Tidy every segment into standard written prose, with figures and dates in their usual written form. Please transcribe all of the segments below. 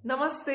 नमस्ते।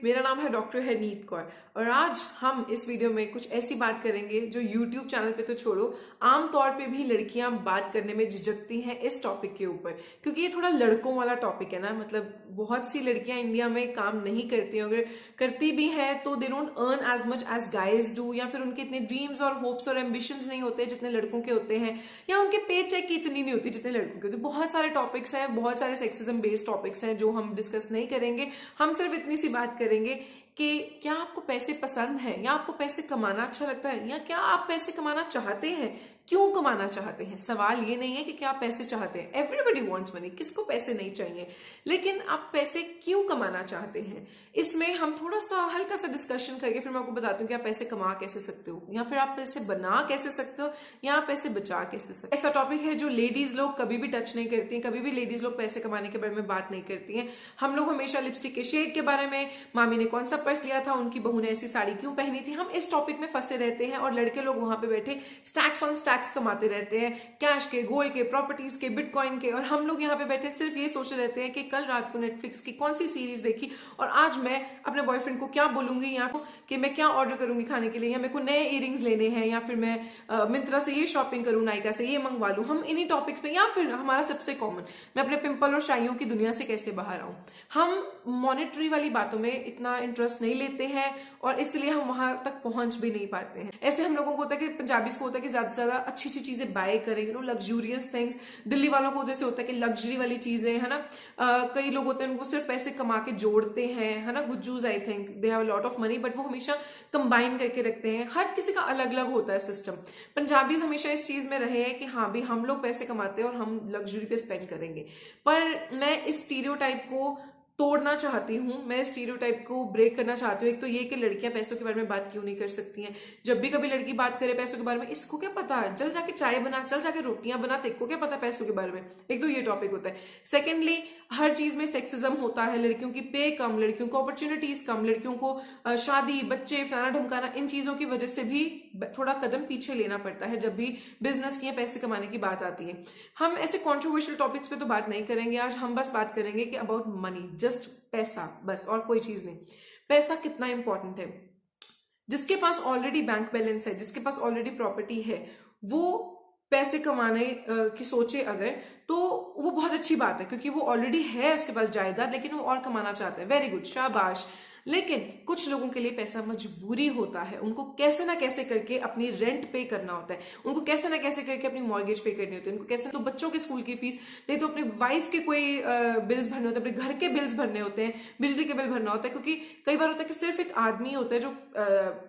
मेरा नाम है डॉक्टर हरनीत कौर और आज हम इस वीडियो में कुछ ऐसी बात करेंगे जो YouTube चैनल पे तो छोड़ो, आम तौर पे भी लड़कियां बात करने में झिझकती हैं इस टॉपिक के ऊपर, क्योंकि ये थोड़ा लड़कों वाला टॉपिक है ना। मतलब बहुत सी लड़कियां इंडिया में काम नहीं करती हैं, अगर करती भी हैं तो they don't earn as much as guys do, या फिर उनके इतने ड्रीम्स और होप्स और एम्बिशंस नहीं होते जितने लड़कों के होते हैं, या उनके पे चेक की इतनी नहीं होती जितने लड़कों के होते। बहुत सारे टॉपिक्स हैं, बहुत सारे सेक्सिज्म बेस्ड टॉपिक्स हैं जो हम डिस्कस नहीं करेंगे। हम सिर्फ इतनी सी बात करेंगे कि क्या आपको पैसे पसंद है, या आपको पैसे कमाना अच्छा लगता है, या क्या आप पैसे कमाना चाहते हैं, क्यों कमाना चाहते हैं। सवाल ये नहीं है कि क्या आप पैसे चाहते हैं। एवरीबडी वांट्स मनी, किसको पैसे नहीं चाहिए, लेकिन आप पैसे क्यों कमाना चाहते हैं, इसमें हम थोड़ा सा हल्का सा डिस्कशन करके फिर मैं आपको बताती हूँ कि आप पैसे कमा कैसे सकते हो, या फिर आप पैसे बना कैसे सकते हो, या आप पैसे बचा कैसे सकते हो। ऐसा टॉपिक है जो लेडीज लोग कभी भी टच नहीं करती हैं, कभी भी लेडीज लोग पैसे कमाने के बारे में बात नहीं करती हैं। हम लोग हमेशा लिपस्टिक के शेड के बारे में, मामी ने कौन सा पर्स लिया था, उनकी बहू ने ऐसी साड़ी क्यों पहनी थी, हम इस टॉपिक में फंसे रहते हैं। और लड़के लोग वहां पे बैठे स्टैक्स ऑन स्टैक्स कमाते रहते हैं, कैश के, गोल्ड के, प्रॉपर्टीज के, बिटकॉइन के, और हम लोग यहाँ पे बैठे सिर्फ ये सोच रहते हैं कि कल रात को नेटफ्लिक्स की कौन सी सीरीज देखी और आज मैं अपने बॉयफ्रेंड को क्या बोलूंगी, या कि मैं क्या ऑर्डर करूंगी खाने के लिए, या मेरे को नए इयरिंग्स लेने हैं, या फिर मैं मिंत्रा से ये शॉपिंग करूं, नायका से ये मंगवा लूं। हम इन्हीं टॉपिक्स पे, या फिर हमारा सबसे कॉमन, मैं अपने पिंपल और शाइयों की दुनिया से कैसे बाहर आऊं। हम मॉनेटरी वाली बातों में इतना इंटरेस्ट नहीं लेते हैं और इसलिए हम वहां तक पहुंच भी नहीं पाते हैं। ऐसे हम लोगों को होता है कि पंजाबीज को होता है कि ज्यादा से ज्यादा अच्छी अच्छी चीजें बाय करें, लग्जूरियस थिंग्स। दिल्ली वालों को जैसे होता है कि लग्जरी वाली चीजें, है ना। कई लोग होते हैं उनको सिर्फ पैसे कमा के जोड़ते हैं, है ना। Gujjus I think they have a lot of money, but वो हमेशा कंबाइन करके रखते हैं। हर किसी का अलग अलग होता है सिस्टम। पंजाबीज हमेशा इस चीज में रहे हैं कि हाँ भी हम लोग पैसे कमाते हैं और हम लग्जरी पे स्पेंड करेंगे। पर मैं इस स्टीरियोटाइप को तोड़ना चाहती हूँ, मैं स्टीरियोटाइप को ब्रेक करना चाहती हूँ। एक तो ये कि लड़कियां पैसों के बारे में बात क्यों नहीं कर सकती हैं। जब भी कभी लड़की बात करे पैसों के बारे में, इसको क्या पता है, चल जाके चाय बना, चल जाके रोटियां बना, तेरे को क्या पता पैसों के बारे में। एक तो ये टॉपिक होता है। सेकेंडली, हर चीज में सेक्सिज्म होता है। लड़कियों की पे कम, लड़कियों को अपॉर्चुनिटीज कम, लड़कियों को शादी, बच्चे, फलाना ढमकाना, इन चीजों की वजह से भी थोड़ा कदम पीछे लेना पड़ता है जब भी बिजनेस की या पैसे कमाने की बात आती है। हम ऐसे कॉन्ट्रोवर्शियल टॉपिक्स पे तो बात नहीं करेंगे आज। हम बस बात करेंगे कि अबाउट मनी, जस्ट पैसा, बस, और कोई चीज नहीं। पैसा कितना इंपॉर्टेंट है। जिसके पास ऑलरेडी बैंक बैलेंस है, जिसके पास ऑलरेडी प्रॉपर्टी है, वो पैसे कमाने की सोचे अगर, तो वो बहुत अच्छी बात है, क्योंकि वो ऑलरेडी है उसके पास जायदाद, लेकिन वो और कमाना चाहता है। वेरी गुड, शाबाश। लेकिन कुछ लोगों के लिए पैसा मजबूरी होता है। उनको कैसे ना कैसे करके अपनी रेंट पे करना होता है, उनको कैसे ना कैसे करके अपनी मॉर्गेज पे करनी होती है, उनको कैसे तो बच्चों के स्कूल की फीस, नहीं तो अपने वाइफ के कोई बिल्स भरने होते हैं, अपने घर के बिल्स भरने होते हैं, बिजली के बिल भरना होता है। क्योंकि कई बार होता है कि सिर्फ एक आदमी होता है जो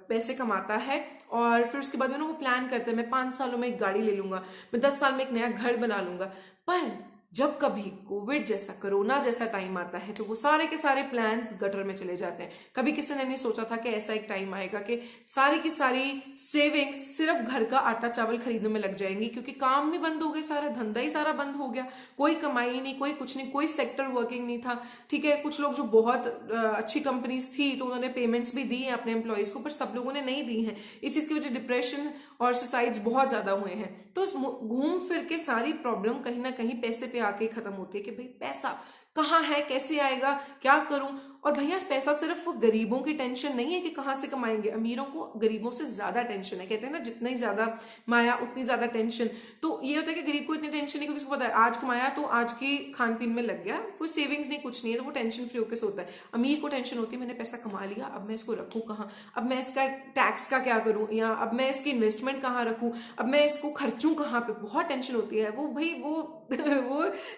पैसे कमाता है और फिर उसके बाद वो प्लान करता है, मैं 5 सालों में एक गाड़ी ले लूंगा, मैं 10 साल में एक नया घर बना लूंगा। पर जब कभी कोविड जैसा, कोरोना जैसा टाइम आता है तो वो सारे के सारे प्लान्स गटर में चले जाते हैं। कभी किसी ने नहीं सोचा था कि ऐसा एक टाइम आएगा कि सारी की सारी सेविंग्स सिर्फ घर का आटा चावल खरीदने में लग जाएंगी, क्योंकि काम भी बंद हो गए, सारा धंधा ही सारा बंद हो गया, कोई कमाई नहीं, कोई कुछ नहीं, कोई सेक्टर वर्किंग नहीं था। ठीक है, कुछ लोग जो बहुत अच्छी कंपनीज थी तो उन्होंने पेमेंट्स भी दी है अपने एम्प्लॉयज को, पर सब लोगों ने नहीं दी है। इस चीज की वजह डिप्रेशन और सुसाइड्स बहुत ज्यादा हुए हैं। तो घूम फिर के सारी प्रॉब्लम कहीं ना कहीं पैसे पे आके खत्म होती है कि भाई पैसा कहाँ है, कैसे आएगा, क्या करूं। और भैया पैसा सिर्फ गरीबों की टेंशन नहीं है कि कहाँ से कमाएंगे, अमीरों को गरीबों से ज्यादा टेंशन है। कहते हैं ना, जितनी ज्यादा माया उतनी ज्यादा टेंशन। तो ये होता है कि गरीब को इतनी टेंशन नहीं, क्योंकि उसको पता है आज कमाया तो आज की खान पीन में लग गया, कोई सेविंग्स नहीं, कुछ नहीं है, तो वो टेंशन फ्री होकर सोता है। अमीर को टेंशन होती है, मैंने पैसा कमा लिया, अब मैं इसको रखूं कहाँ, अब मैं इसका टैक्स का क्या करूं, या अब मैं इसकी इन्वेस्टमेंट कहाँ रखूं, अब मैं इसको खर्चूं कहाँ पे, बहुत टेंशन होती है। वो भाई वो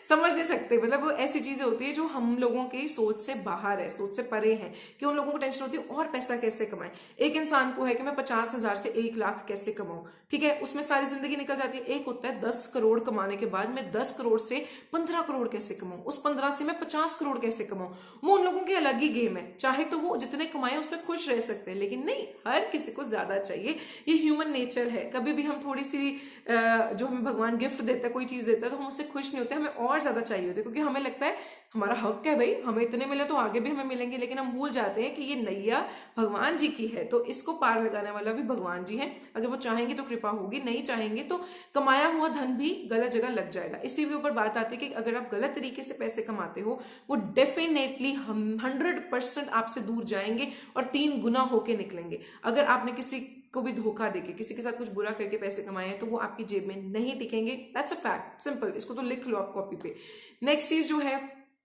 समझ नहीं सकते। मतलब वो ऐसी चीजें होती है जो हम लोगों की सोच से बाहर है, सोच से परे है, कि उन लोगों को टेंशन होती है और पैसा कैसे कमाएं। एक इंसान को है कि मैं 50,000 से 1 लाख कैसे कमाऊं, ठीक है, उसमें सारी जिंदगी निकल जाती है। एक होता है 10 करोड़ कमाने के बाद मैं 10 करोड़ से 15 करोड़ कैसे कमाऊं, उस 15 से मैं 50 करोड़ कैसे कमाऊं। वो उन लोगों के अलग ही गेम है। चाहे तो वो जितने कमाए उसमें खुश रह सकते हैं, लेकिन नहीं, हर किसी को ज्यादा चाहिए। ये ह्यूमन नेचर है। कभी भी हम थोड़ी सी जो हमें भगवान गिफ्ट देता है, कोई चीज देता है, तो हम उससे खुश नहीं होते, हमें और ज्यादा चाहिए होता है, क्योंकि हमें लगता है हमारा हक है भाई, हमें इतने मिले तो आगे भी हमें मिलेंगे, लेकिन हम भूल जाते हैं कि ये नैया भगवान जी की है, तो इसको पार लगाने वाला भी भगवान जी है। अगर वो चाहेंगे तो कृपा होगी, नहीं चाहेंगे तो कमाया हुआ धन भी गलत जगह लग जाएगा। इसी के ऊपर बात आती है कि अगर आप गलत तरीके से पैसे कमाते हो, वो डेफिनेटली हम 100% आपसे दूर जाएंगे और 3 गुना होके निकलेंगे। अगर आपने किसी को भी धोखा देके, किसी के साथ कुछ बुरा करके पैसे कमाए हैं, तो वो आपकी जेब में नहीं टिकेंगे। दैट्स अ फैक्ट, सिंपल, इसको तो लिख लो आप कॉपी पे। नेक्स्ट चीज जो है,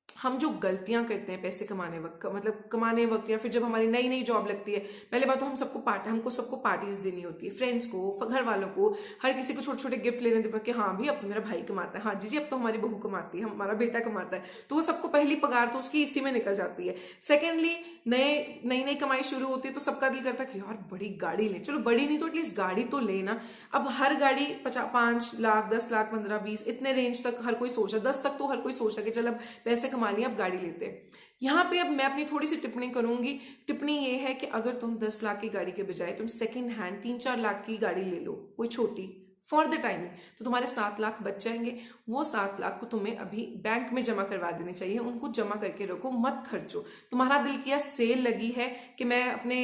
हम जो गलतियां करते हैं पैसे कमाने वक्त, मतलब कमाने वक्त, या फिर जब हमारी नई नई जॉब लगती है, पहले बात तो हमको सबको पार्टीज देनी होती है, फ्रेंड्स को, घर वालों को, हर किसी को छोटे छोटे गिफ्ट लेने देते कि हाँ भी अब तो मेरा भाई कमाता है, हाँ जी अब तो हमारी बहू कमाती है, हमारा बेटा कमाता है, तो वो सबको पहली पगार तो उसकी इसी में निकल जाती है। सेकेंडली, नई नई कमाई शुरू होती है तो सबका दिल करता है कि यार बड़ी गाड़ी ले, चलो बड़ी नहीं तो एटलीस्ट गाड़ी तो लेना। अब हर गाड़ी 5 लाख, 10 लाख, 15, 20 इतने रेंज तक हर कोई सोचा, 10 तक तो हर कोई सोचा कि चल अब पैसे कमा लिए, अब गाड़ी लेते हैं। यहाँ पे अब मैं अपनी थोड़ी सी टिप्पणी करूंगी। टिप्पणी ये है कि अगर तुम 10 लाख की गाड़ी के बजाय तुम सेकंड हैंड 3-4 लाख की गाड़ी ले लो, कोई छोटी, फॉर द टाइमिंग, तो तुम्हारे 7 लाख बच जाएंगे। वो 7 लाख को तुम्हें अभी बैंक में जमा करवा देने चाहिए, उनको जमा करके रखो, मत खर्चो। तुम्हारा दिल किया सेल लगी है कि मैं अपने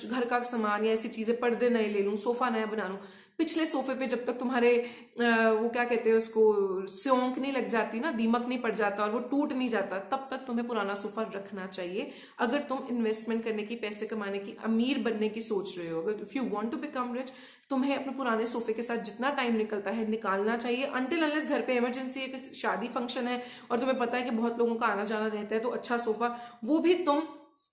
घर का सामान या ऐसी चीजें, पर्दे नए ले लूं, सोफा नया बना लूं, पिछले सोफे पे जब तक तुम्हारे वो क्या कहते हैं उसको, स्योंक नहीं लग जाती ना, दीमक नहीं पड़ जाता और वो टूट नहीं जाता, तब तक तुम्हें पुराना सोफा रखना चाहिए। अगर तुम इन्वेस्टमेंट करने की, पैसे कमाने की, अमीर बनने की सोच रहे हो, अगर if you want to become rich, तुम्हें अपने पुराने सोफे के साथ जितना टाइम निकलता है निकालना चाहिए। अनटिल अनलेस घर पे इमरजेंसी है, किसी शादी फंक्शन है और तुम्हें पता है कि बहुत लोगों का आना जाना रहता है, तो अच्छा सोफा वो भी तुम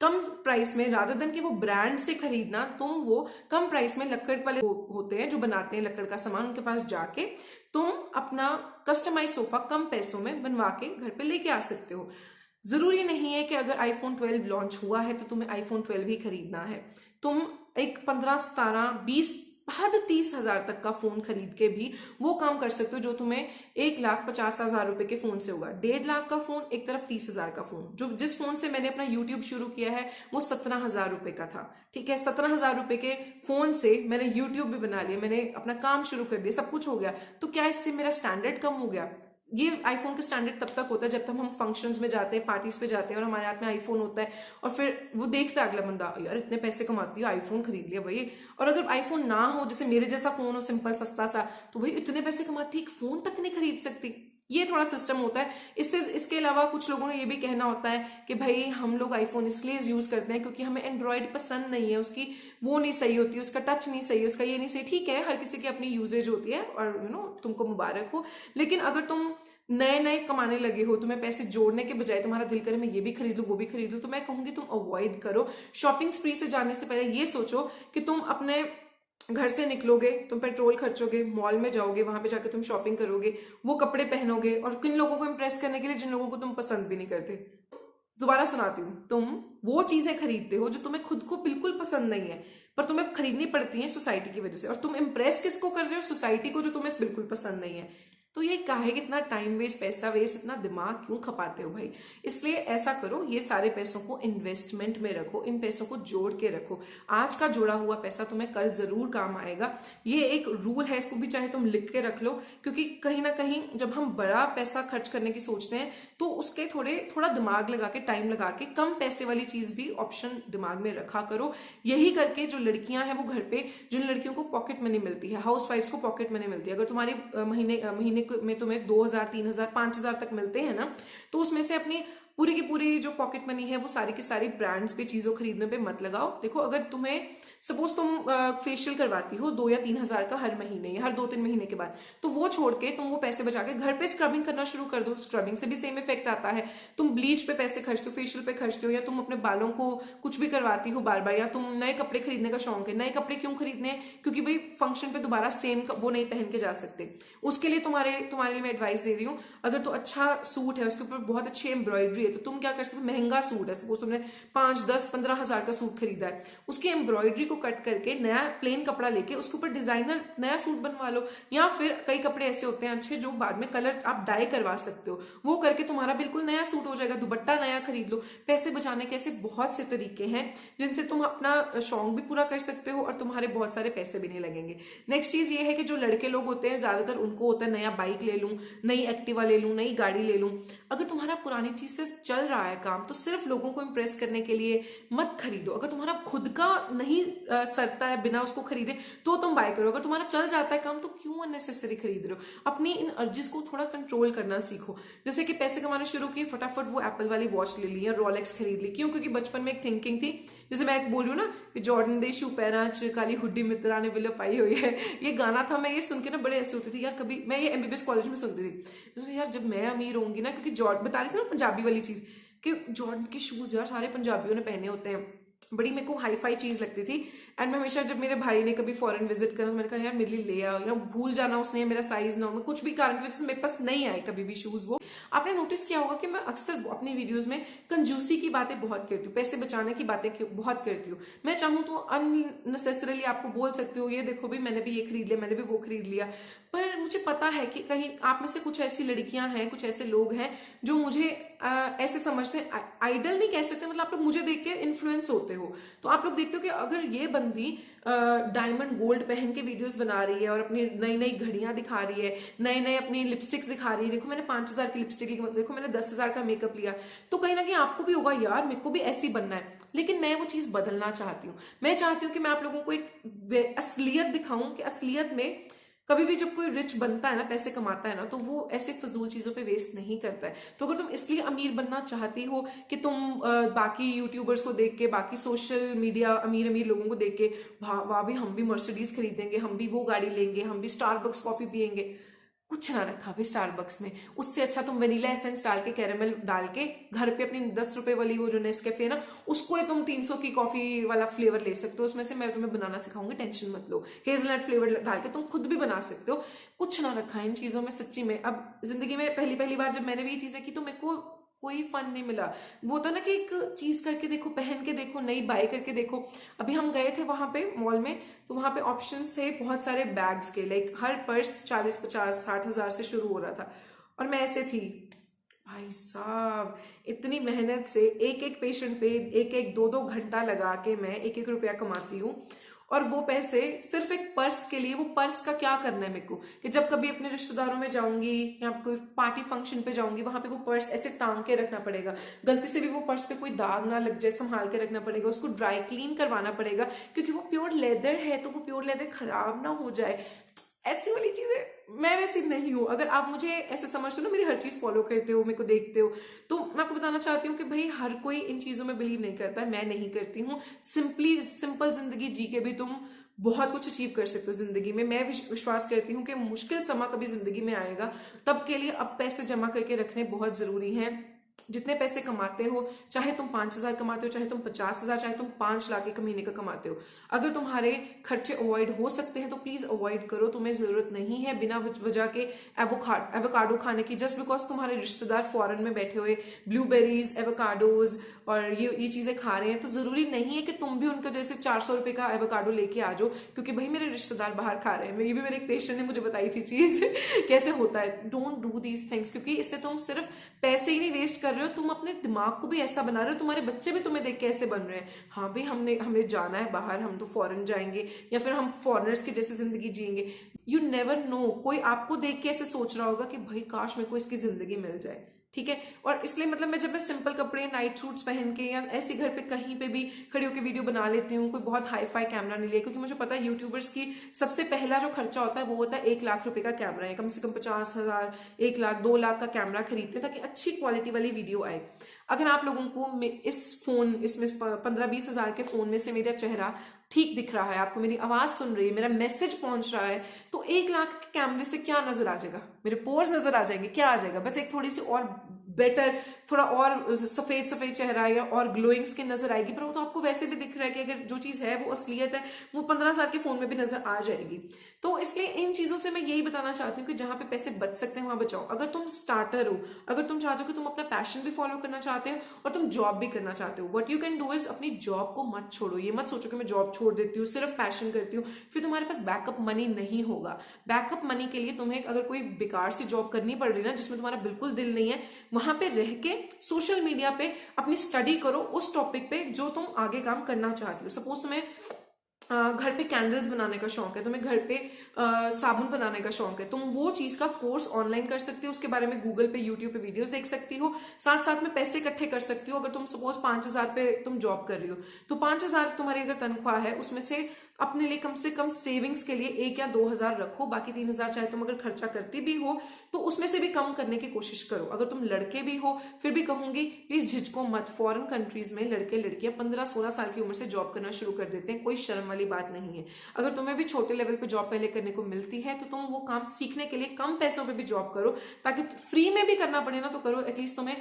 कम प्राइस में, रादर देन कि वो ब्रांड से खरीदना, तुम वो कम प्राइस में, लक्कड़ वाले होते हैं जो बनाते हैं लक्कड़ का सामान, उनके पास जाके तुम अपना कस्टमाइज सोफा कम पैसों में बनवा के घर पे लेके आ सकते हो। जरूरी नहीं है कि अगर आईफोन 12 लॉन्च हुआ है तो तुम्हें आईफोन 12 ही खरीदना है। तुम एक 15, 17, 20, हद 30,000 तक का फोन खरीद के भी वो काम कर सकते हो जो तुम्हें 1,50,000 रुपए के फोन से होगा। 1.5 लाख का फोन एक तरफ, 30,000 का फोन, जो जिस फोन से मैंने अपना यूट्यूब शुरू किया है वो 17,000 रुपए का था। ठीक है, 17,000 रुपए के फोन से मैंने यूट्यूब भी बना लिया, मैंने अपना काम शुरू कर दिया, सब कुछ हो गया। तो क्या इससे मेरा स्टैंडर्ड कम हो गया? ये आईफोन का स्टैंडर्ड तब तक होता है जब तक हम फंक्शंस में जाते हैं, पार्टीज पे जाते हैं और हमारे हाथ में आईफोन होता है, और फिर वो देखता है अगला बंदा, यार इतने पैसे कमाती है, आईफोन खरीद लिया भाई। और अगर आईफोन ना हो, जैसे मेरे जैसा फोन हो सिंपल सस्ता सा, तो भाई इतने पैसे कमाती है, एक फोन तक नहीं खरीद सकती। ये थोड़ा सिस्टम होता है। इसके अलावा कुछ लोगों का ये भी कहना होता है कि भाई हम लोग आईफोन इसलिए यूज करते हैं क्योंकि हमें एंड्रॉयड पसंद नहीं है, उसकी वो नहीं सही होती, उसका टच नहीं सही है, उसका ये नहीं सही। ठीक है, हर किसी की अपनी यूजेज होती है और तुमको मुबारक हो। लेकिन अगर तुम नए नए कमाने लगे हो, तुम्हें पैसे जोड़ने के बजाय तुम्हारा दिल करे मैं ये भी खरीद लूं, वो भी खरीद लूं, तो मैं कहूंगी तुम अवॉइड करो। शॉपिंग स्प्री से जाने से पहले ये सोचो कि तुम अपने घर से निकलोगे, तुम पेट्रोल खर्चोगे, मॉल में जाओगे, वहां पे जाकर तुम शॉपिंग करोगे, वो कपड़े पहनोगे, और किन लोगों को इंप्रेस करने के लिए जिन लोगों को तुम पसंद भी नहीं करते। दोबारा सुनाती हूँ, तुम वो चीजें खरीदते हो जो तुम्हें खुद को बिल्कुल पसंद नहीं है, पर तुम्हें खरीदनी पड़ती है सोसाइटी की वजह से, और तुम इंप्रेस किसको कर रहे हो? सोसाइटी को, जो तुम्हें बिल्कुल पसंद नहीं है। तो ये काहे कि इतना टाइम वेस्ट, पैसा वेस्ट, इतना दिमाग क्यों खपाते हो भाई? इसलिए ऐसा करो, ये सारे पैसों को इन्वेस्टमेंट में रखो, इन पैसों को जोड़ के रखो। आज का जोड़ा हुआ पैसा तुम्हें कल जरूर काम आएगा। ये एक रूल है, इसको भी चाहे तुम लिख के रख लो, क्योंकि कहीं ना कहीं जब हम बड़ा पैसा खर्च करने की सोचते हैं तो उसके थोड़ा दिमाग लगा के, टाइम लगा के, कम पैसे वाली चीज भी ऑप्शन दिमाग में रखा करो। यही करके जो लड़कियां हैं वो घर पे, जिन लड़कियों को पॉकेट मनी मिलती है, हाउस वाइफ्स को पॉकेट मनी मिलती है, अगर तुम्हारी महीने में तुम्हें 2,000, 3,000, 5,000 तक मिलते हैं ना, तो उसमें से अपनी पूरी की पूरी जो पॉकेट मनी है वो सारी की सारी ब्रांड्स पे, चीजों खरीदने पे मत लगाओ। देखो, अगर तुम्हें सपोज तुम फेशियल करवाती हो 2 या 3,000 का हर महीने या हर 2-3 महीने के बाद, तो वो छोड़ के तुम वो पैसे बचा के घर पे स्क्रबिंग करना शुरू कर दो। स्क्रबिंग से भी सेम इफेक्ट आता है। तुम ब्लीच पे पैसे खर्चते हो, फेशियल पे खर्चते हो, या तुम अपने बालों को कुछ भी करवाती हो बार बार, या तुम नए कपड़े खरीदने का शौक है। नए कपड़े क्यों खरीदने? क्योंकि भाई फंक्शन पे दोबारा सेम वो नहीं पहन के जा सकते। उसके लिए तुम्हारे लिए मैं एडवाइस दे रही हूँ, अगर तो अच्छा सूट है, उसके ऊपर बहुत अच्छी एम्ब्रॉयडरी है, तो तुम क्या कर सकते हो? महंगा सूट है, सपोज तुमने 5, 10, 15,000 का सूट खरीदा है, उसकी एम्ब्रॉयडरी को कट करके नया प्लेन कपड़ा लेके उसके ऊपर डिजाइनर नया सूट बनवा लो। या फिर कई कपड़े ऐसे होते हैं अच्छे जो बाद में कलर आप डाई करवा सकते हो, वो करके तुम्हारा बिल्कुल नया सूट हो जाएगा। दुपट्टा नया खरीद लो। पैसे बचाने के ऐसे बहुत से तरीके हैं जिनसे तुम अपना शौक भी पूरा कर सकते हो और तुम्हारे बहुत सारे पैसे भी नहीं लगेंगे। नेक्स्ट चीज ये है कि जो लड़के लोग होते हैं, ज्यादातर उनको होता है नया बाइक ले लूं, नई एक्टिवा ले लूं, नई गाड़ी ले लूं। अगर तुम्हारा पुरानी चीज से चल रहा है काम, तो सिर्फ लोगों को इम्प्रेस करने के लिए मत खरीदो। अगर तुम्हारा खुद का नहीं सरता है बिना उसको खरीदे तो तुम बाय करो। अगर तुम्हारा चल जाता है काम तो क्यों अननेसेसरी खरीद रहे हो। अपनी इन अर्जिस को थोड़ा कंट्रोल करना सीखो। जैसे कि पैसे कमाना शुरू किए, फटाफट वो एप्पल वाली वॉच ले ली या रोलेक्स खरीद ली। क्यों? क्योंकि बचपन में एक थिंकिंग थी, जैसे मैं एक बोल रही हूँ ना कि जॉर्डन दे शू पैरा च काली हुड्डी मित्रा ने विलो पाई हुई है, ये गाना था। मैं ये सुन के ना बड़े ऐसे होती थी यार, कभी मैं ये एमबीबीएस कॉलेज में सुनती थी, तो यार जब मैं अमीर होंगी ना, क्योंकि जॉर्ड बता रही थी ना पंजाबी वाली चीज कि जॉर्डन के शूज यार सारे पंजाबियों ने पहने होते हैं, बड़ी मेरे को हाई फाई चीज लगती थी। एंड मैं हमेशा जब मेरे भाई ने कभी फॉरेन विजिट करा, मैंने कहा यार मेरे लिए ले आओ, या भूल जाना उसने, मेरा साइज ना हो, मैं कुछ भी कारण की वजह से मेरे पास नहीं आए कभी भी शूज। वो आपने नोटिस किया होगा कि मैं अक्सर अपनी वीडियोस में कंजूसी की बातें बहुत करती हूँ, पैसे बचाने की बातें बहुत करती हूँ। मैं चाहूँ तो अननेसेसरली आपको बोल सकती हूँ ये देखो भी मैंने भी ये खरीद लिया, मैंने भी वो खरीद लिया, पर मुझे पता है कि कहीं आप में से कुछ ऐसी लड़कियां हैं, कुछ ऐसे लोग हैं जो मुझे ऐसे समझते हैं, आइडल नहीं कह सकते, मतलब आप लोग मुझे देख के इन्फ्लुएंस होते हो। तो आप लोग देखते हो कि अगर ये बंदी डायमंड गोल्ड पहन के वीडियोस बना रही है और अपनी नई नई घड़ियां दिखा रही है, नए नए अपनी लिपस्टिक्स दिखा रही है, देखो मैंने 5,000 की लिपस्टिक ली, देखो मैंने 10,000 का मेकअप लिया, तो कहीं ना कहीं आपको भी होगा यार मेरे को भी ऐसी बनना है। लेकिन मैं वो चीज बदलना चाहती हूँ। मैं चाहती हूँ कि मैं आप लोगों को एक असलियत दिखाऊं कि असलियत में कभी भी जब कोई रिच बनता है ना, पैसे कमाता है ना, तो वो ऐसे फजूल चीजों पे वेस्ट नहीं करता है। तो अगर तुम इसलिए अमीर बनना चाहती हो कि तुम बाकी यूट्यूबर्स को देख के, बाकी सोशल मीडिया अमीर अमीर लोगों को देख के वाह भी हम भी मर्सिडीज खरीदेंगे, हम भी वो गाड़ी लेंगे, हम भी स्टारबक्स कॉफी पियेंगे, कुछ ना रखा भाई स्टारबक्स में। उससे अच्छा तुम वनीला एसेंस डाल के, कैरेमल डाल के घर पे अपनी 10 रुपए वाली वो जो नेस्कैफे ना, उसको ही तुम 300 की कॉफी वाला फ्लेवर ले सकते हो। उसमें से मैं तुम्हें बनाना सिखाऊंगी, टेंशन मत लो। हेजलनट फ्लेवर डाल के तुम खुद भी बना सकते हो। कुछ ना रखा है इन चीजों में सच्ची में। अब जिंदगी में पहली बार जब मैंने भी ये चीजें की तो मेरे को कोई फन नहीं मिला। वो था ना कि एक चीज करके देखो, पहन के देखो, नई बाय करके देखो। अभी हम गए थे वहां पे मॉल में, तो वहां पे ऑप्शंस थे बहुत सारे बैग्स के, लाइक हर पर्स 40, 50, 60,000 से शुरू हो रहा था। और मैं ऐसे थी भाई साहब, इतनी मेहनत से एक एक पेशेंट पे एक एक 2-2 घंटा लगा के मैं 1-1 रुपया कमाती हूँ, और वो पैसे सिर्फ एक पर्स के लिए। वो पर्स का क्या करना है मेरे को कि जब कभी अपने रिश्तेदारों में जाऊंगी या कोई पार्टी फंक्शन पे जाऊंगी, वहां पे वो पर्स ऐसे टांग के रखना पड़ेगा, गलती से भी वो पर्स पे कोई दाग ना लग जाए, संभाल के रखना पड़ेगा, उसको ड्राई क्लीन करवाना पड़ेगा, क्योंकि वो प्योर लेदर है, तो वो प्योर लेदर खराब ना हो जाए। ऐसी वाली चीजें मैं वैसी नहीं हूं। अगर आप मुझे ऐसे समझते हो ना, मेरी हर चीज फॉलो करते हो, मेरे को देखते हो, तो मैं आपको बताना चाहती हूँ कि भाई हर कोई इन चीजों में बिलीव नहीं करता, मैं नहीं करती हूँ। सिंपल जिंदगी जी के भी तुम बहुत कुछ अचीव कर सकते हो जिंदगी में। मैं विश्वास करती हूँ कि मुश्किल समय कभी जिंदगी में आएगा, तब के लिए अब पैसे जमा करके रखने बहुत जरूरी हैं। जितने पैसे कमाते हो, चाहे तुम 5,000 कमाते हो, चाहे तुम 50,000, चाहे तुम 5 लाख एक महीने का कमाते हो, अगर तुम्हारे खर्चे अवॉइड हो सकते हैं तो प्लीज अवॉइड करो। तुम्हें जरूरत नहीं है बिना वजह के एवोकाडो खाने की, जस्ट बिकॉज तुम्हारे रिश्तेदार फॉरेन में बैठे हुए ब्लूबेरीज, एवोकाडोज और ये चीजें खा रहे हैं, तो जरूरी नहीं है कि तुम भी उनका जैसे 400 रुपए का एवोकाडो लेके आ जाओ क्योंकि भाई मेरे रिश्तेदार बाहर खा रहे हैं। ये भी मेरे एक पेशेंट ने मुझे बताई थी चीज कैसे होता है। डोंट डू दीज थिंग्स, क्योंकि इससे तुम सिर्फ पैसे ही नहीं वेस्ट कर रहे हो, तुम अपने दिमाग को भी ऐसा बना रहे हो, तुम्हारे बच्चे भी तुम्हें देख के ऐसे बन रहे हैं, हाँ भाई हमें जाना है बाहर, हम तो फॉरेन जाएंगे या फिर हम फॉरेनर्स की जैसी जिंदगी जिएंगे। यू नेवर नो, कोई आपको देख के ऐसे सोच रहा होगा कि भाई काश मेरे को इसकी जिंदगी मिल जाए, ठीक है। और इसलिए मतलब मैं जब मैं सिंपल कपड़े, नाइट सूट्स पहन के या ऐसे घर पे कहीं पे भी खड़ी होकर वीडियो बना लेती हूँ, कोई बहुत हाई फाई कैमरा नहीं लिया, क्योंकि मुझे पता है यूट्यूबर्स की सबसे पहला जो खर्चा होता है वो होता है 1 लाख रुपए का कैमरा है। कम से कम 50,000, 1 लाख, 2 लाख का कैमरा खरीदते हैं ताकि अच्छी क्वालिटी वाली वीडियो आए। अगर आप लोगों को इसमें 15-20 हजार के फोन में से मेरा चेहरा ठीक दिख रहा है, आपको मेरी आवाज सुन रही है, मेरा मैसेज पहुंच रहा है, तो 1 लाख के कैमरे से क्या नजर आ जाएगा? मेरे पोर्स नजर आ जाएंगे, क्या आ जाएगा? बस एक थोड़ी सी और बेटर, थोड़ा और सफेद सफेद चेहरा या और ग्लोइंग स्किन नजर आएगी, पर वो तो आपको वैसे भी दिख रहा है कि अगर जो चीज है वो असलियत है, वो 15,000 के फोन में भी नजर आ जाएगी। तो इसलिए इन चीजों से मैं यही बताना चाहती हूँ कि जहां पे पैसे बच सकते हैं वहां बचाओ। अगर तुम स्टार्टर हो, अगर तुम चाहते हो कि तुम अपना पैशन भी फॉलो करना चाहते हो और तुम जॉब भी करना चाहते हो, what you can do is अपनी जॉब को मत छोड़ो। ये मत सोचो कि मैं जॉब छोड़ देती हूँ, सिर्फ पैशन करती हूँ, फिर तुम्हारे पास बैकअप मनी नहीं होगा। बैकअप मनी के लिए तुम्हें अगर कोई बेकार सी जॉब करनी पड़ रही है ना, जिसमें तुम्हारा बिल्कुल दिल नहीं है, वहां पे रह के सोशल मीडिया पे अपनी स्टडी करो उस टॉपिक पे जो तुम आगे काम करना चाहती हो। सपोज तुम्हें घर पे कैंडल्स बनाने का शौक है, तुम्हें घर पे साबुन बनाने का शौक है, तुम वो चीज का कोर्स ऑनलाइन कर सकती हो, उसके बारे में गूगल पे यूट्यूब पे वीडियोस देख सकती हो, साथ साथ में पैसे इकट्ठे कर सकती हो। अगर तुम सपोज 5,000 पे तुम जॉब कर रही हो तो 5,000 तुम्हारी अगर तनख्वाह है उसमें से अपने लिए कम से कम सेविंग्स के लिए 1 या 2,000 रखो, बाकी 3,000 चाहे तुम अगर खर्चा करती भी हो तो उसमें से भी कम करने की कोशिश करो। अगर तुम लड़के भी हो फिर भी कहूंगी प्लीज झिझको मत। फॉरेन कंट्रीज में लड़के लड़कियां 15-16 साल की उम्र से जॉब करना शुरू कर देते हैं, कोई शर्म वाली बात नहीं है। अगर तुम्हें भी छोटे लेवल पे जॉब पहले करने को मिलती है तो तुम वो काम सीखने के लिए कम पैसों पे भी जॉब करो, ताकि फ्री में भी करना पड़े ना तो करो, एटलीस्ट तुम्हें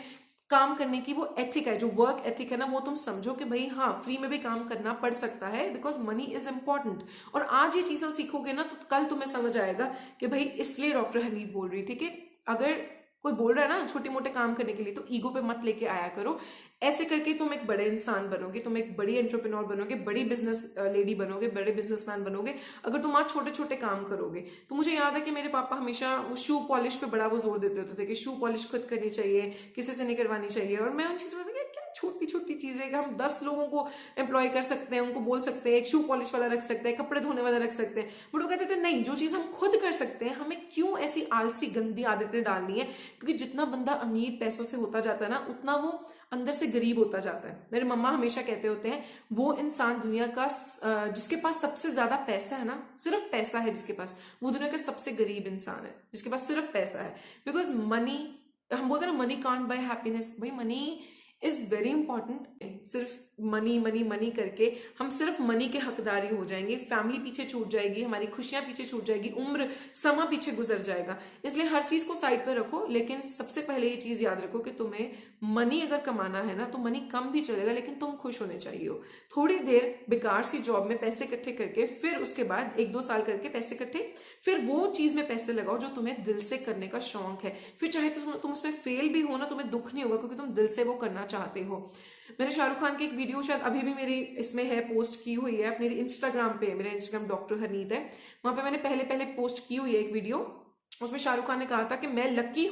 काम करने की वो एथिक है, जो वर्क एथिक है ना, वो तुम समझो कि भाई हाँ फ्री में भी काम करना पड़ सकता है, बिकॉज मनी इज इंपॉर्टेंट। और आज ये चीजें सीखोगे ना तो कल तुम्हें समझ आएगा कि भाई इसलिए डॉक्टर हनीफ बोल रही थी कि अगर कोई बोल रहा है ना छोटे मोटे काम करने के लिए तो ईगो पे मत लेके आया करो। ऐसे करके तुम एक बड़े इंसान बनोगे, तुम एक बड़ी एंटरप्रेन्योर बनोगे, बड़ी बिजनेस लेडी बनोगे, बड़े बिजनेसमैन बनोगे अगर तुम आज छोटे छोटे काम करोगे। तो मुझे याद है कि मेरे पापा हमेशा वो शू पॉलिश पे बड़ा वो जोर देते होते थे कि शू पॉलिश खुद करनी चाहिए, किसी से नहीं करवानी चाहिए। और मैं उन चीजों में क्या छोटी छोटी चीजें, हम 10 लोगों को एम्प्लॉय कर सकते हैं, उनको बोल सकते हैं, एक शू पॉलिश वाला रख सकते हैं, कपड़े धोने वाला रख सकते हैं, बट वो कहते थे नहीं, जो चीज हम खुद कर सकते हैं हमें क्यों ऐसी आलसी गंदी आदतें डालनी है। क्योंकि जितना बंदा अमीर पैसों से होता जाता है ना उतना वो अंदर से गरीब होता जाता है। मेरे मम्मा हमेशा कहते होते हैं वो इंसान दुनिया का जिसके पास सबसे ज्यादा पैसा है ना, सिर्फ पैसा है जिसके पास, वो दुनिया का सबसे गरीब इंसान है जिसके पास सिर्फ पैसा है। बिकॉज मनी, हम बोलते हैं ना मनी कांट बाय हैप्पीनेस, भाई मनी इज वेरी इंपॉर्टेंट। सिर्फ मनी मनी मनी करके हम सिर्फ मनी के हकदारी हो जाएंगे, फैमिली पीछे छूट जाएगी, हमारी खुशियां पीछे छूट जाएगी, उम्र समा पीछे गुजर जाएगा। इसलिए हर चीज को साइड पे रखो, लेकिन सबसे पहले ये चीज याद रखो कि तुम्हें मनी अगर कमाना है ना तो मनी कम भी चलेगा लेकिन तुम खुश होने चाहिए हो। थोड़ी देर बेकार सी जॉब में पैसे इकट्ठे करके फिर उसके बाद 1-2 साल करके पैसे इकट्ठे, फिर वो चीज में पैसे लगाओ जो तुम्हें दिल से करने का शौक है। फिर चाहे तुम उसमें फेल भी हो ना तुम्हें दुख नहीं होगा, क्योंकि तुम दिल से वो करना चाहते हो। मैंने शाहरुख खान की एक वीडियो शायद अभी भी मेरी इसमें है, पोस्ट की हुई है अपने इंस्टाग्राम पे, मेरा इंस्टाग्राम डॉक्टर हनीत है, वहां पे मैंने पहले पहले पोस्ट की हुई है एक वीडियो। उसमें शाहरुख खान ने कहा था कि मैं लकी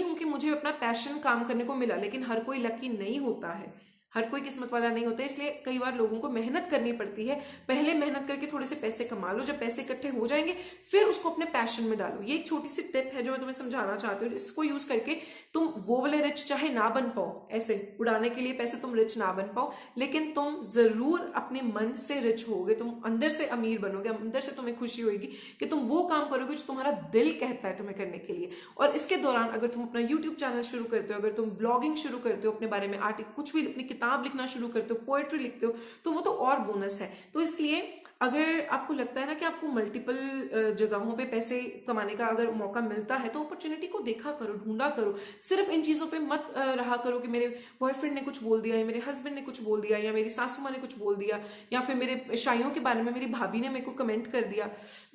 हूं कि मुझे अपना पैशन काम करने को मिला, लेकिन हर कोई लकी नहीं होता है, हर कोई किस्मत वाला नहीं होता है। इसलिए कई बार लोगों को मेहनत करनी पड़ती है, पहले मेहनत करके थोड़े से पैसे कमा लो, जब पैसे इकट्ठे हो जाएंगे फिर उसको अपने पैशन में डालो। ये एक छोटी सी टिप है जो मैं तुम्हें समझाना चाहती हूँ। इसको यूज करके तुम वो वाले रिच चाहे ना बन पाओ, ऐसे उड़ाने के लिए पैसे तुम रिच ना बन पाओ, लेकिन तुम जरूर अपने मन से रिच होगे, तुम अंदर से अमीर बनोगे, अंदर से तुम्हें खुशी होगी कि तुम वो काम करोगे जो तुम्हारा दिल कहता है तुम्हें करने के लिए। और इसके दौरान अगर तुम अपना यूट्यूब चैनल शुरू करते हो, अगर तुम ब्लॉगिंग शुरू करते हो, अपने बारे में आर्टिकल कुछ भी अपनी किताब लिखना शुरू करते हो, पोएट्री लिखते हो, तो वो तो और बोनस है। तो इसलिए अगर आपको लगता है ना कि आपको मल्टीपल जगहों पे पैसे कमाने का अगर मौका मिलता है तो अपॉर्चुनिटी को देखा करो, ढूंढा करो। सिर्फ इन चीजों पे मत रहा करो कि मेरे बॉयफ्रेंड ने कुछ बोल दिया, या मेरे हस्बैंड ने कुछ बोल दिया, या मेरी सासू माँ ने कुछ बोल दिया, या फिर मेरे शाइयों के बारे में मेरी भाभी ने मेरे को कमेंट कर दिया।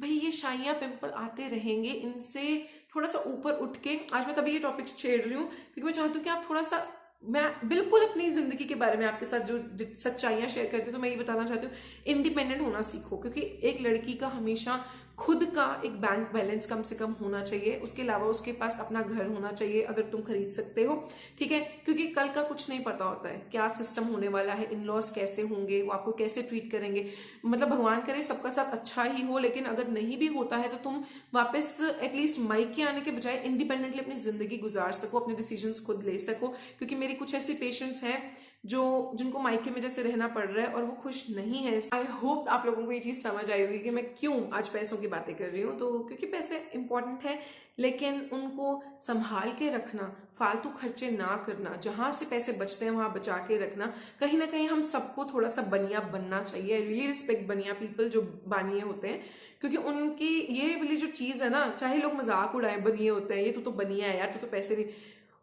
भाई ये शाइयाँ पिंपल आते रहेंगे, इनसे थोड़ा सा ऊपर उठ के, आज मैं तभी ये टॉपिक्स छेड़ रही हूँ क्योंकि मैं चाहती हूँ कि आप थोड़ा सा, मैं बिल्कुल अपनी जिंदगी के बारे में आपके साथ जो सच्चाइयां शेयर करती हूँ तो मैं ये बताना चाहती हूँ, इंडिपेंडेंट होना सीखो। क्योंकि एक लड़की का हमेशा खुद का एक बैंक बैलेंस कम से कम होना चाहिए, उसके अलावा उसके पास अपना घर होना चाहिए अगर तुम खरीद सकते हो, ठीक है। क्योंकि कल का कुछ नहीं पता होता है, क्या सिस्टम होने वाला है, इन लॉज कैसे होंगे, वो आपको कैसे ट्रीट करेंगे। मतलब भगवान करे सबका साथ अच्छा ही हो, लेकिन अगर नहीं भी होता है तो तुम वापस एटलीस्ट माइके आने के बजाय इंडिपेंडेंटली अपनी जिंदगी गुजार सको, अपने डिसीजंस खुद ले सको। क्योंकि मेरी कुछ ऐसी पेशेंट्स हैं जिनको मायके में जैसे रहना पड़ रहा है और वो खुश नहीं है। आई होप आप लोगों को ये चीज समझ आई होगी कि मैं क्यों आज पैसों की बातें कर रही हूँ। तो क्योंकि पैसे इंपॉर्टेंट है, लेकिन उनको संभाल के रखना, फालतू खर्चे ना करना, जहां से पैसे बचते हैं वहां बचा के रखना। कहीं ना कहीं हम सबको थोड़ा सा बनिया बनना चाहिए। आई रियली रिस्पेक्ट बनिया पीपल जो बानिए होते हैं, क्योंकि उनकी ये वाली जो चीज है ना, चाहे लोग मजाक उड़ाए बनिए होते हैं, ये तो बनिया है यार, तो पैसे नहीं,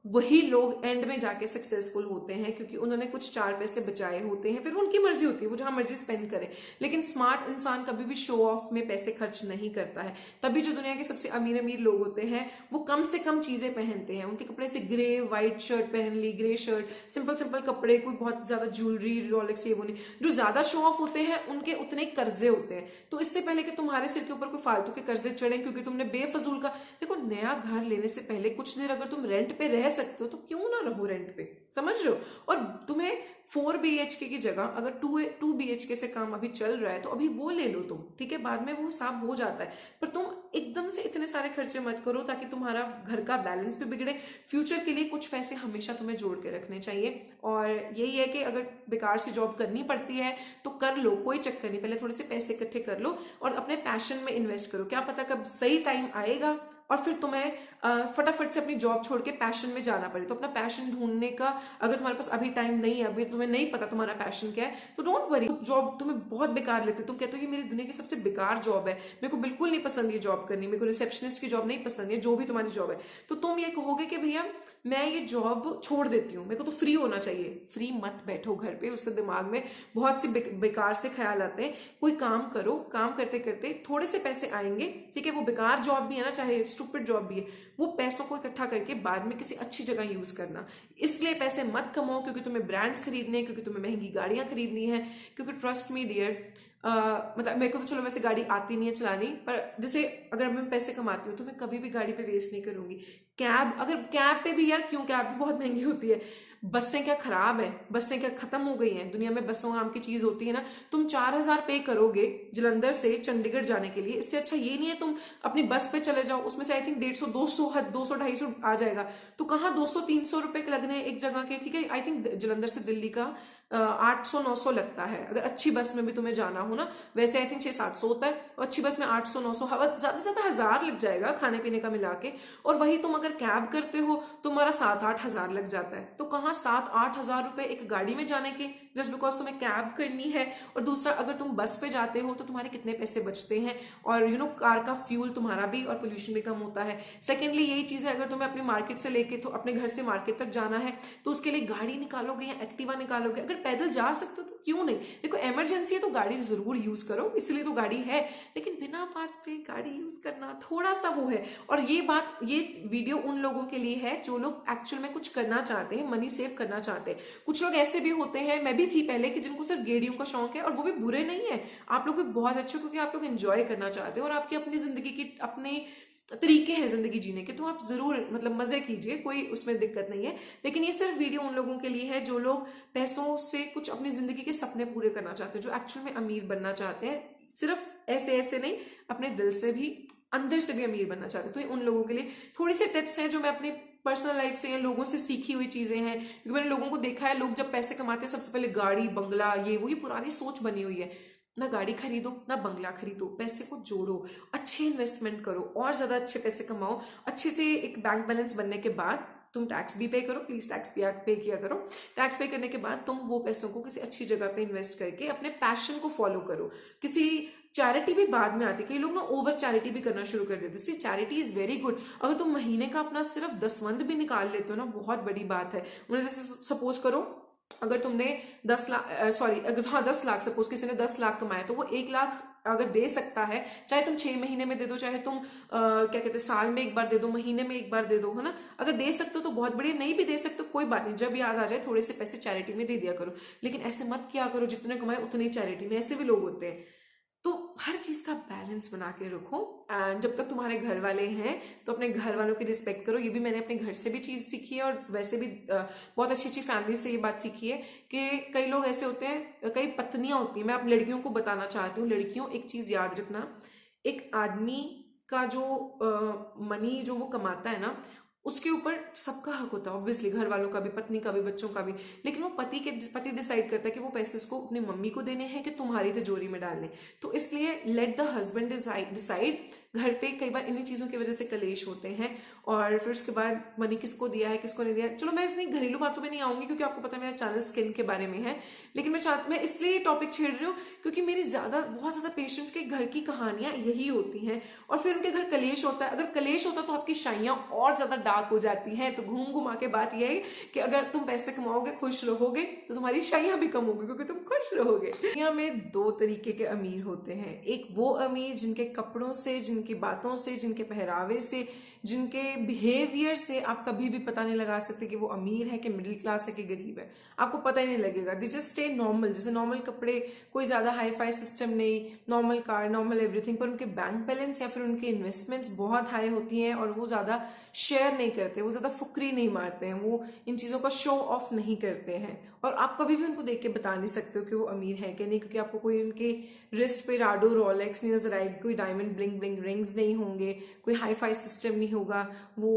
वही लोग एंड में जाके सक्सेसफुल होते हैं क्योंकि उन्होंने कुछ 4 पैसे बचाए होते हैं। फिर उनकी मर्जी होती है, वो जहां मर्जी स्पेंड करे। लेकिन स्मार्ट इंसान कभी भी शो ऑफ में पैसे खर्च नहीं करता है। तभी जो दुनिया के सबसे अमीर अमीर लोग होते हैं वो कम से कम चीजें पहनते हैं। उनके कपड़े से ग्रे व्हाइट शर्ट पहन ली, ग्रे शर्ट, सिंपल सिंपल कपड़े, कोई बहुत ज्यादा ज्वेलरी रॉलेक्स ये वो नहीं। जो ज्यादा शो ऑफ होते हैं उनके उतने कर्जे होते हैं। तो इससे पहले कि तुम्हारे सिर के ऊपर कोई फालतू के कर्जे चढ़े क्योंकि तुमने बेफजूल का, देखो नया घर लेने से पहले कुछ देर अगर तुम रेंट पे रह सकते हो तो क्यों ना रहो रेंट पे, समझ रहे हो। और तुम्हें 4 BHK की जगह अगर 2 BHK से काम अभी चल रहा है तो अभी वो ले लो तुम, ठीक है, बाद में वो हिसाब हो जाता है। पर तुम एकदम से इतने सारे खर्चे मत करो ताकि तुम्हारा घर का बैलेंस भी बिगड़े। फ्यूचर के लिए कुछ पैसे हमेशा तुम्हें जोड़ के रखने चाहिए। और यही है कि अगर बेकार से जॉब करनी पड़ती है तो कर लो, कोई चक्कर नहीं, पहले थोड़े से पैसे इकट्ठे कर लो और अपने पैशन में इन्वेस्ट करो। क्या पता कब सही टाइम आएगा और फिर तुम्हें फटाफट से अपनी जॉब छोड़ के पैशन में जाना पड़े। तो अपना पैशन ढूंढने का अगर तुम्हारे पास अभी टाइम नहीं है, अभी तुम्हें नहीं पता तुम्हारा पैशन क्या है, तो डोंट वरी। जॉब तुम्हें बहुत बेकार लगती है, तुम कहते हो ये मेरी दुनिया की सबसे बेकार जॉब है, मेरे को बिल्कुल नहीं पसंद ये जॉब करनी, मेरे को रिसेप्शनिस्ट की जॉब नहीं पसंद है, जो भी तुम्हारी जॉब है, तो तुम ये कहोगे कि भैया मैं ये जॉब छोड़ देती हूँ, मेरे को तो फ्री होना चाहिए। फ्री मत बैठो घर पे, उससे दिमाग में बहुत सी बेकार से ख्याल आते हैं। कोई काम करो, काम करते करते थोड़े से पैसे आएंगे, ठीक है, वो बेकार जॉब भी है ना, चाहे स्टूपिड जॉब भी है, वो पैसों को इकट्ठा करके बाद में किसी अच्छी जगह यूज करना। इसलिए पैसे मत कमाओ क्योंकि तुम्हें ब्रांड्स खरीदने, क्योंकि तुम्हें महंगी गाड़ियां खरीदनी है, क्योंकि ट्रस्ट मी डियर, मतलब मेरे को तो चलो वैसे गाड़ी आती नहीं है चलानी, पर जैसे अगर मैं पैसे कमाती हूँ तो मैं कभी भी गाड़ी पे वेस्ट नहीं करूंगी। कैब, अगर कैब पे भी यार क्यों, कैब भी बहुत महंगी होती है। बसें क्या खराब है, बसें क्या खत्म हो गई हैं, दुनिया में बसों नाम की चीज होती है ना। तुम 4,000 पे करोगे जलंधर से चंडीगढ़ जाने के लिए, इससे अच्छा ये नहीं है तुम अपनी बस पे चले जाओ, उसमें से आई थिंक 150 200 200 250 आ जाएगा, तो कहाँ 200 300 रुपए लगने एक जगह के, ठीक है। आई थिंक जलंधर से दिल्ली का 800 900 लगता है अगर अच्छी बस में भी तुम्हें जाना हो ना, वैसे आई थिंक 600 700 होता है, और अच्छी बस में 800 900, ज्यादा से ज्यादा 1000 लग जाएगा खाने पीने का मिला के। और वही तुम अगर कैब करते हो तुम्हारा 7-8 हजार लग जाता है, तो कहाँ 7-8 हजार रुपए एक गाड़ी में जाने के, जस्ट बिकॉज तुम्हें कैब करनी है। और दूसरा अगर तुम बस पे जाते हो तो तुम्हारे कितने पैसे बचते हैं, और यू नो कार का फ्यूल तुम्हारा भी और पोल्यूशन भी कम होता है। सेकेंडली यही चीज है, अगर तुम्हें अपनी मार्केट से लेके तो अपने घर से मार्केट तक जाना है तो उसके लिए गाड़ी निकालोगे या एक्टिवा निकालोगे, अगर पैदल जा सकते हो तो क्यों नहीं। देखो इमरजेंसी है तो गाड़ी जरूर यूज करो, इसलिए तो गाड़ी है, लेकिन बिना बात पे गाड़ी यूज करना थोड़ा सा वो है। और ये वीडियो उन लोगों के लिए है जो लोग एक्चुअल में कुछ करना चाहते हैं, मनी सेव करना चाहते हैं। कुछ लोग ऐसे भी होते हैं, मैं भी थी पहले, कि जिनको सिर्फ गेड़ियों का शौक है, और वो भी बुरे नहीं है, आप लोग भी बहुत अच्छे, क्योंकि आप लोग एंजॉय करना चाहते हैं और आपकी अपनी जिंदगी की अपने तरीके हैं जिंदगी जीने के, तो आप जरूर मतलब मजे कीजिए, कोई उसमें दिक्कत नहीं है। लेकिन ये सिर्फ वीडियो उन लोगों के लिए है जो लोग पैसों से कुछ अपनी जिंदगी के सपने पूरे करना चाहते हैं, जो एक्चुअल में अमीर बनना चाहते हैं, सिर्फ ऐसे नहीं, अपने दिल से भी, अंदर से भी अमीर बनना चाहते हैं। तो ये उन लोगों के लिए थोड़ी सी टिप्स हैं जो मैं अपनी पर्सनल लाइफ से या लोगों से सीखी हुई चीजें हैं, क्योंकि मैंने लोगों को देखा है, लोग जब पैसे कमाते हैं सबसे पहले गाड़ी बंगला, ये पुरानी सोच बनी हुई है। ना गाड़ी खरीदो ना बंगला खरीदो, पैसे को जोड़ो, अच्छे इन्वेस्टमेंट करो और ज्यादा अच्छे पैसे कमाओ। अच्छे से एक बैंक बैलेंस बनने के बाद तुम टैक्स भी पे करो, प्लीज टैक्स पे किया करो। टैक्स पे करने के बाद तुम वो पैसों को किसी अच्छी जगह पे इन्वेस्ट करके अपने पैशन को फॉलो करो। किसी चैरिटी भी बाद में आती है, कई लोग ना ओवर चैरिटी भी करना शुरू कर देते हैं। चैरिटी इज वेरी गुड, अगर तुम महीने का अपना सिर्फ 10 भी निकाल लेते हो ना, बहुत बड़ी बात है। जैसे सपोज करो अगर तुमने 10 लाख सपोज किसी ने 10 लाख कमाया, तो वो 1 लाख अगर दे सकता है, चाहे तुम 6 महीने में दे दो, चाहे तुम क्या कहते हैं साल में एक बार दे दो, महीने में एक बार दे दो, है ना। अगर दे सकते हो तो बहुत बढ़िया, नहीं भी दे सकते कोई बात नहीं, जब याद आ जाए थोड़े से पैसे चैरिटी में दे दिया करो। लेकिन ऐसे मत किया करो जितने कमाए उतनी चैरिटी में, ऐसे भी लोग होते हैं। तो हर चीज का बैलेंस बना के रखो, एंड जब तक तुम्हारे घर वाले हैं तो अपने घर वालों की रिस्पेक्ट करो। ये भी मैंने अपने घर से भी चीज सीखी है, और वैसे भी बहुत अच्छी फैमिली से ये बात सीखी है कि कई लोग ऐसे होते हैं, कई पत्नियां होती हैं। मैं आप लड़कियों को बताना चाहती हूँ, लड़कियों एक चीज याद रखना, एक आदमी का जो मनी जो वो कमाता है ना, उसके ऊपर सबका हक होता है, ऑब्वियसली घर वालों का भी, पत्नी का भी, बच्चों का भी। लेकिन वो पति डिसाइड करता है कि वो पैसे उसको अपनी मम्मी को देने हैं कि तुम्हारी तिजोरी में डालने। तो इसलिए लेट द हस्बैंड डिसाइड। घर पे कई बार इन्हीं चीजों की वजह से कलेश होते हैं, और फिर उसके बाद मनी किसको दिया है किसको नहीं दिया। चलो मैं इतनी घरेलू बातों में नहीं आऊंगी क्योंकि आपको पता है मेरा चैनल स्किन के बारे में है, लेकिन मैं इसलिए ये टॉपिक छेड़ रही हूँ क्योंकि मेरी बहुत ज्यादा पेशेंट्स के घर की कहानियां यही होती हैं, और फिर उनके घर कलेश होता है। अगर कलेश होता है तो आपकी शाइयां और ज्यादा डार्क हो जाती हैं। तो घूम घुमा के बात यह है कि अगर तुम पैसे कमाओगे, खुश रहोगे, तो तुम्हारी शाइयां भी कम होगी क्योंकि तुम खुश रहोगे। दुनिया में 2 तरीके के अमीर होते हैं, एक वो अमीर जिनके कपड़ों से, जिनकी बातों से, जिनके पहरावे से, जिनके बिहेवियर से आप कभी भी पता नहीं लगा सकते कि वो अमीर है कि मिडिल क्लास है कि गरीब है, आपको पता ही नहीं लगेगा। दे जस्ट स्टे नॉर्मल, जैसे नॉर्मल कपड़े, कोई ज्यादा हाई फाई सिस्टम नहीं, नॉर्मल कार, नॉर्मल एवरीथिंग, पर उनके बैंक बैलेंस या फिर उनके इन्वेस्टमेंट्स बहुत हाई होती हैं और वो ज्यादा शेयर नहीं नहीं करते, वो ज्यादा फुकरी नहीं मारते हैं, वो इन चीजों का शो ऑफ नहीं करते हैं। और आप कभी भी उनको देख के बता नहीं सकते हो कि वो अमीर है कि नहीं, क्योंकि आपको कोई उनके रिस्ट पे राडो रोलेक्स नहीं नजर आएगी, कोई डायमंड ब्लिंग ब्लिंग रिंग्स नहीं होंगे, कोई हाई फाई सिस्टम नहीं होगा, वो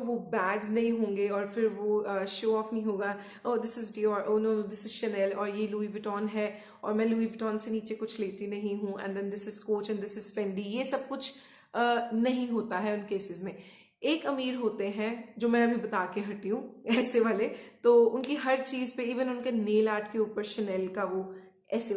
वो बैग्स नहीं होंगे, और फिर वो शो ऑफ नहीं होगा, oh this is Dior, oh no this is Chanel, और ये लुई विटॉन है और मैं लुई विटॉन से नीचे कुछ लेती नहीं हूँ, and then this is Coach and this is Fendi. ये सब कुछ नहीं होता है उन केसेस में। एक अमीर होते हैं जो मैं अभी बता के हटी हूँ ऐसे वाले, तो उनकी हर चीज पे, इवन उनके नेल आर्ट के ऊपर शनेल का वो ऐसे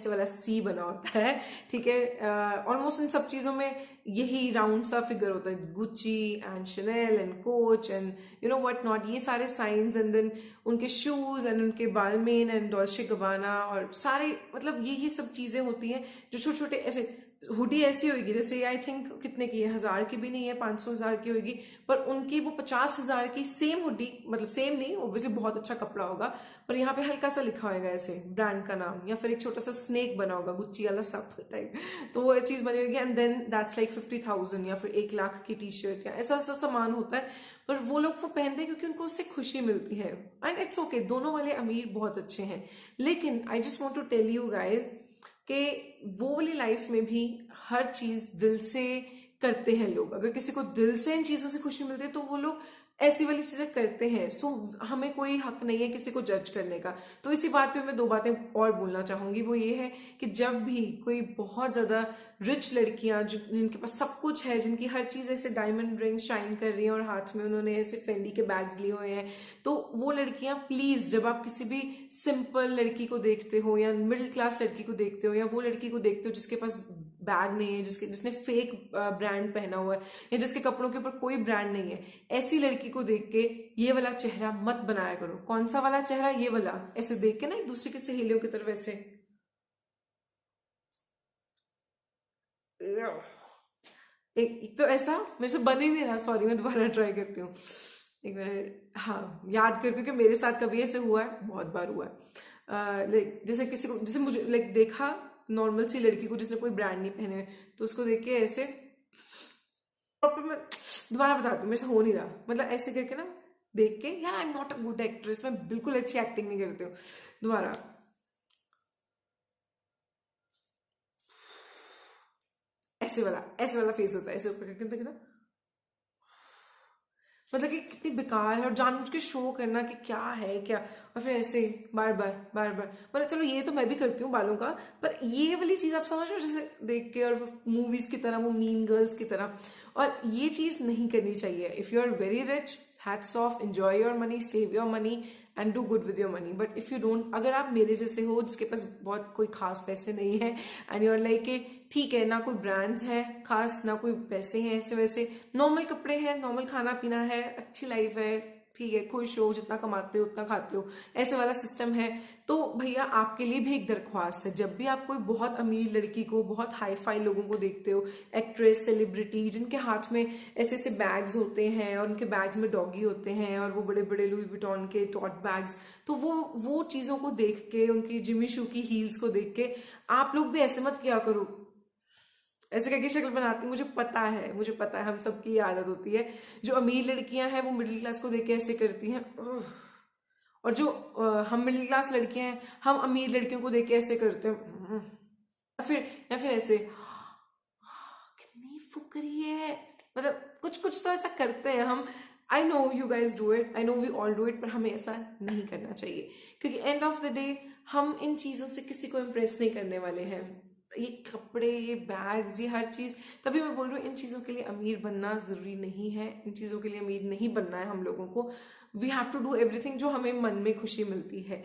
वाला सी बना होता है, ठीक है। ऑलमोस्ट इन सब चीजों में यही राउंड सा फिगर होता है, Gucci and Chanel and coach and what not, ये सारे साइंस, एंड देन उनके शूज एंड उनके बालमेन एंड डॉल्चे गबाना, और सारे मतलब ये सब चीजें होती हैं जो छोटे छोटे ऐसे। हुडी ऐसी होगी जैसे आई थिंक कितने की है, 1000 की भी नहीं है, 500,000 की होगी, पर उनकी वो 50,000 की सेम हुडी, मतलब सेम नहीं, ऑब्वियसली बहुत अच्छा कपड़ा होगा, पर यहाँ पे हल्का सा लिखा होगा ऐसे ब्रांड का नाम, या फिर एक छोटा सा स्नेक बना होगा गुच्ची वाला सब टाइप, तो वो चीज बनी होगी, एंड देन दैट्स लाइक 50,000 या फिर 1 लाख की टी शर्ट या ऐसा ऐसा सामान होता है। पर वो लोग वो पहनते हैं क्योंकि उनको उससे खुशी मिलती है, एंड इट्स ओके, दोनों वाले अमीर बहुत अच्छे हैं। लेकिन I just want to tell you guys कि वो वाली लाइफ में भी हर चीज दिल से करते हैं लोग। अगर किसी को दिल से इन चीजों से खुशी मिलती है तो वो लोग ऐसी वाली चीजें करते हैं। सो हमें कोई हक नहीं है किसी को जज करने का। तो इसी बात पे मैं 2 बातें और बोलना चाहूंगी, वो ये है कि जब भी कोई बहुत ज्यादा रिच लड़कियां जो जिनके पास सब कुछ है, जिनकी हर चीज ऐसे डायमंड रिंग शाइन कर रही है और हाथ में उन्होंने ऐसे फेंडी के बैग्स लिए हुए हैं, तो वो लड़कियां प्लीज, जब आप किसी भी सिंपल लड़की को देखते हो या मिडिल क्लास लड़की को देखते हो या वो लड़की को देखते हो जिसके पास बैग नहीं है, जिसने फेक ब्रांड पहना हुआ है या जिसके कपड़ों के ऊपर कोई ब्रांड नहीं है, ऐसी लड़की को देख के ये वाला चेहरा मत बनाया करो। कौन सा वाला चेहरा? ये वाला, ऐसे देख के ना एक दूसरे की सहेलियों की तरफ ऐसे, एक तो ऐसा मेरे से बन ही नहीं रहा, सॉरी मैं दोबारा ट्राई करती हूँ एक बार। हाँ, याद करती हूँ कि मेरे साथ कभी ऐसे हुआ है, बहुत बार हुआ है। लाइक जैसे किसी को, जैसे मुझे लाइक देखा नॉर्मल सी लड़की को जिसने कोई ब्रांड नहीं पहने, तो उसको देख के ऐसे, और मैं दोबारा बताती हूँ, मेरे से हो नहीं रहा, मतलब ऐसे करके ना देख के, यार I am not a good actress, मैं बिल्कुल अच्छी एक्टिंग नहीं करती हूँ। दोबारा ऐसे वाला फेस होता है, ऐसे ऊपर करके देखना, मतलब कि कितनी बेकार है, और जानबूझ के शो करना कि क्या है क्या, और फिर ऐसे बार बार बार बार, मतलब चलो ये तो मैं भी करती हूँ बालों का, पर ये वाली चीज आप समझ रहे हो, जैसे देख के और मूवीज की तरह, वो मीन गर्ल्स की तरह, और ये चीज नहीं करनी चाहिए। If you are very rich, hats off, enjoy your money, save your money and do good with your money. But if you don't, अगर आप मेरे जैसे हो जिसके पास बहुत कोई खास पैसे नहीं है, एंड यू आर लाइक ठीक है, ना कोई ब्रांड्स है खास, ना कोई पैसे हैं ऐसे वैसे, नॉर्मल कपड़े हैं, नॉर्मल खाना पीना है, अच्छी लाइफ है, ठीक है, खुश हो, जितना कमाते हो उतना खाते हो, ऐसे वाला सिस्टम है, तो भैया आपके लिए भी एक दरख्वास्त है, जब भी आप कोई बहुत अमीर लड़की को, बहुत हाई फाई लोगों को देखते हो, एक्ट्रेस, सेलिब्रिटी, जिनके हाथ में ऐसे ऐसे बैग्स होते हैं और उनके बैग्स में डॉगी होते हैं और वो बड़े बड़े लुई विटॉन के टॉट बैग्स, तो वो चीजों को देख के, उनकी जिमी शू की हील्स को देख के आप लोग भी ऐसे मत किया करो, ऐसे करके शक्ल बनाती। मुझे पता है, हम सबकी ये आदत होती है। जो अमीर लड़कियां हैं वो मिडिल क्लास को देख के ऐसे करती हैं, और जो हम मिडिल क्लास लड़कियां हैं, हम अमीर लड़कियों को देख के ऐसे करते हैं, या फिर ऐसे, कितनी फुकरी है, मतलब कुछ कुछ तो ऐसा करते हैं हम। I know you guys do it, I know we all do it, पर हमें ऐसा नहीं करना चाहिए, क्योंकि एंड ऑफ द डे हम इन चीजों से किसी को इम्प्रेस नहीं करने वाले हैं। ये कपड़े, ये बैग्स, ये हर चीज, तभी मैं बोल रही हूँ इन चीजों के लिए अमीर बनना जरूरी नहीं है, इन चीजों के लिए अमीर नहीं बनना है हम लोगों को। We have to do everything जो हमें मन में खुशी मिलती है।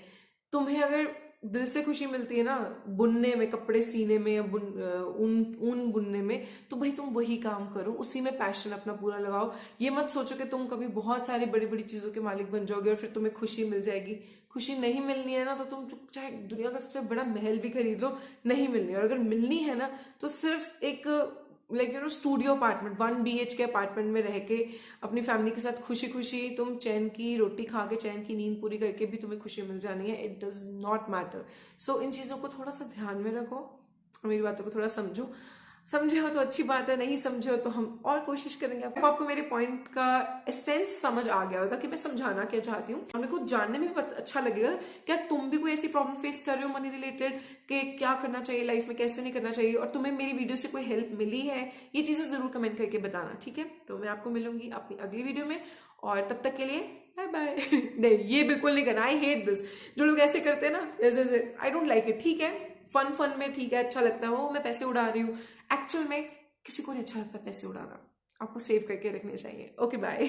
तुम्हें अगर दिल से खुशी मिलती है ना बुनने में, कपड़े सीने में, या ऊन बुनने में, तो भाई तुम वही काम करो, उसी में पैशन अपना पूरा लगाओ। ये मत सोचो कि तुम कभी बहुत सारी बड़ी बड़ी चीजों के मालिक बन जाओगे और फिर तुम्हें खुशी मिल जाएगी। खुशी नहीं मिलनी है ना, तो तुम चाहे दुनिया का सबसे बड़ा महल भी खरीद लो, नहीं मिलनी है। और अगर मिलनी है ना, तो सिर्फ एक स्टूडियो अपार्टमेंट, 1 BHK अपार्टमेंट में रह के अपनी फैमिली के साथ खुशी खुशी तुम चैन की रोटी खा के, चैन की नींद पूरी करके भी तुम्हें खुशी मिल जानी है। It does not matter. So इन चीज़ों को थोड़ा सा ध्यान में रखो, मेरी बातों को थोड़ा समझो। समझे हो तो अच्छी बात है, नहीं समझे हो तो हम और कोशिश करेंगे। आपको मेरे पॉइंट का एसेंस समझ आ गया होगा कि मैं समझाना क्या चाहती हूँ। मेरे को जानने में भी अच्छा लगेगा क्या तुम भी कोई ऐसी प्रॉब्लम फेस कर रहे हो मनी रिलेटेड, कि क्या करना चाहिए लाइफ में, कैसे नहीं करना चाहिए, और तुम्हें मेरी वीडियो से कोई हेल्प मिली है, ये चीजें जरूर कमेंट करके बताना, ठीक है। तो मैं आपको मिलूंगी अपनी अगली वीडियो में, और तब तक के लिए बाय बाय। नहीं, ये बिल्कुल नहीं करना, आई हेट दिस। जो लोग ऐसे करते हैं ना, ऐसे आई डोंट लाइक इट। ठीक है, फन में ठीक है, अच्छा लगता है, वो मैं पैसे उड़ा रही हूँ, एक्चुअल में किसी को नहीं अच्छा लगता पैसे उड़ाना। आपको सेव करके रखने चाहिए। Okay bye.